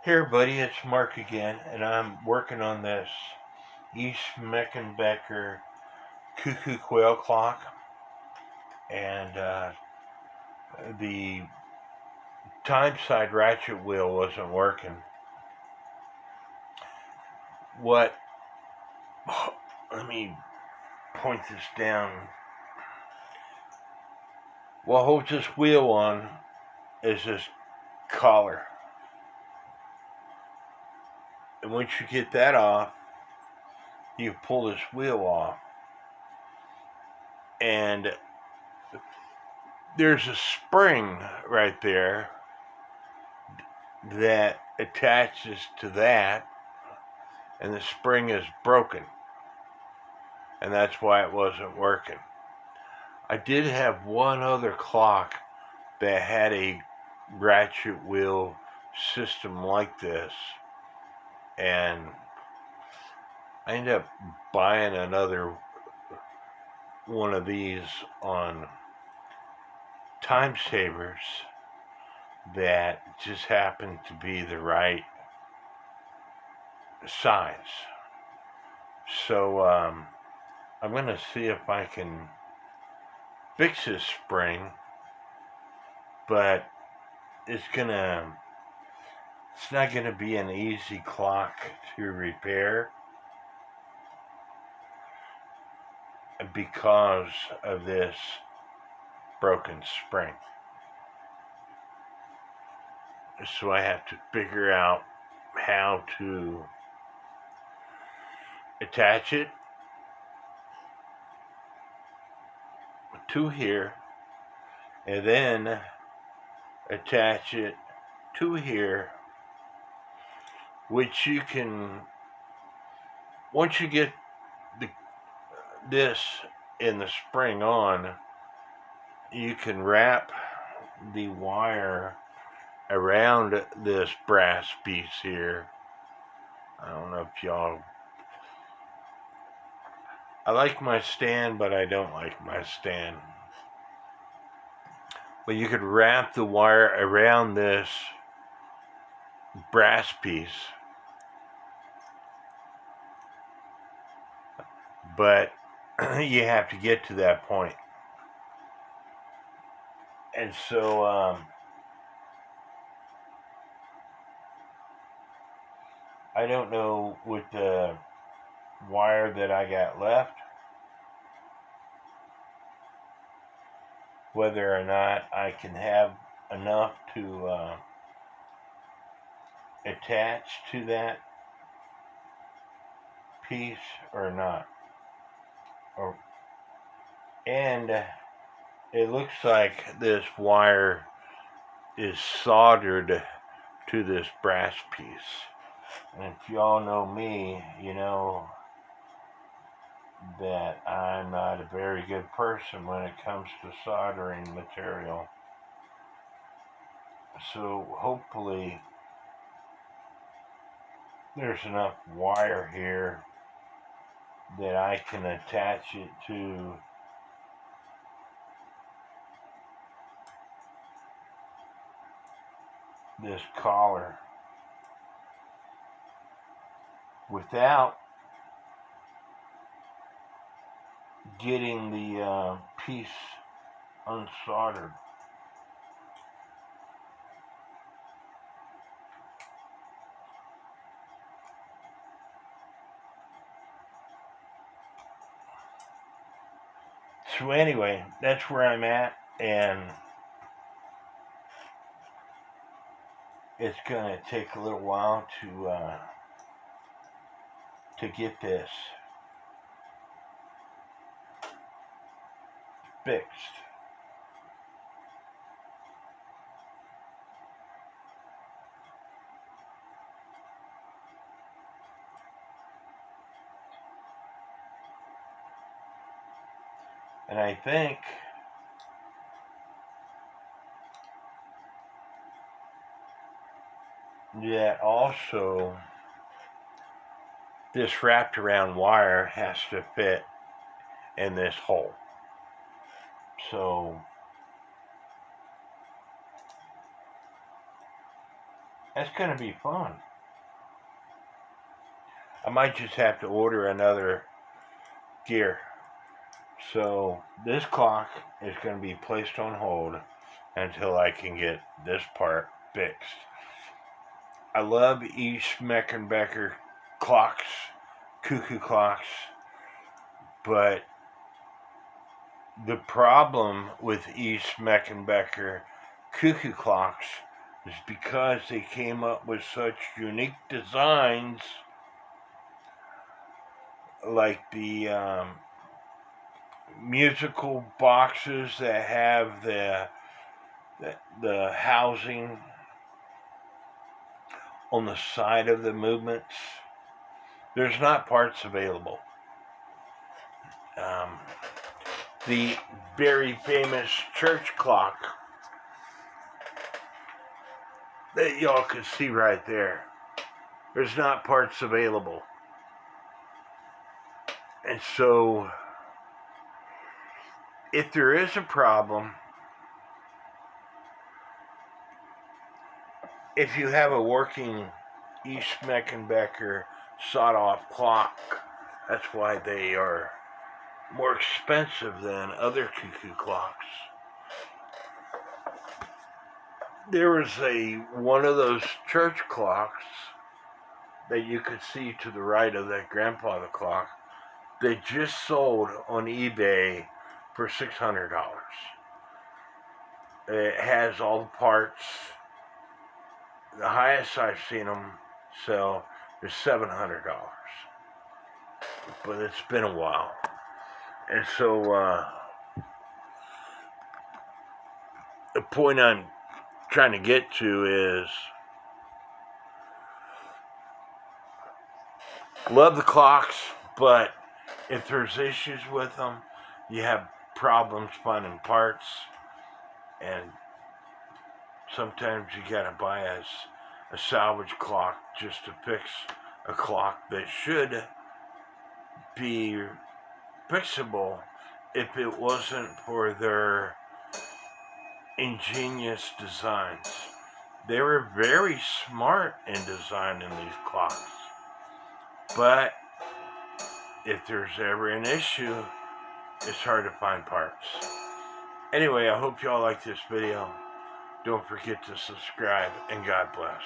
Here, buddy, it's Mark again, and I'm working on this E Schmeckenbecher cuckoo quail clock, and the time side ratchet wheel wasn't working. What? Let me point this down. What holds this wheel on is this collar, and once you get that off, you pull this wheel off, and there's a spring right there that attaches to that, and the spring is broken, and that's why it wasn't working. I did have one other clock that had a ratchet wheel system like this, and I ended up buying another one of these on Time Savers that just happened to be the right size. So I'm going to see if I can fix this spring, but it's not going to be an easy clock to repair because of this broken spring. So I have to figure out how to attach it to here, and then attach it to here, which you can, once you get this in the spring on, you can wrap the wire around this brass piece here. I don't know if y'all, I like my stand, but I don't like my stand. But you could wrap the wire around this brass piece, but you have to get to that point. And so I don't know with the wire that I got left whether or not I can have enough to attach to that piece or not. And it looks like this wire is soldered to this brass piece. And if y'all know me, you know that I'm not a very good person when it comes to soldering material. So hopefully there's enough wire here that I can attach it to this collar without getting the piece unsoldered. So anyway, that's where I'm at, and it's gonna take a little while to get this fixed. And I think that also this wrapped around wire has to fit in this hole. So That's going to be fun. I might just have to order another gear. So this clock is going to be placed on hold until I can get this part fixed. I love E Schmeckenbecher clocks, cuckoo clocks, but the problem with E Schmeckenbecher cuckoo clocks is because they came up with such unique designs, like the musical boxes that have the housing on the side of the movements. There's not parts available. The very famous church clock that y'all can see right there, there's not parts available. And so, if there is a problem, if you have a working E Schmeckenbecher sawed-off clock, that's why they are more expensive than other cuckoo clocks. There was one of those church clocks that you could see to the right of that grandfather clock. They just sold on eBay for $600. It has all the parts. The highest I've seen them sell is $700. But it's been a while. And so, the point I'm trying to get to is, love the clocks, but if there's issues with them, you have problems finding parts, and sometimes you gotta buy a salvage clock just to fix a clock that should be fixable if it wasn't for their ingenious designs. They were very smart in designing these clocks, but if there's ever an issue, it's hard to find parts. Anyway, I hope y'all like this video. Don't forget to subscribe, and God bless.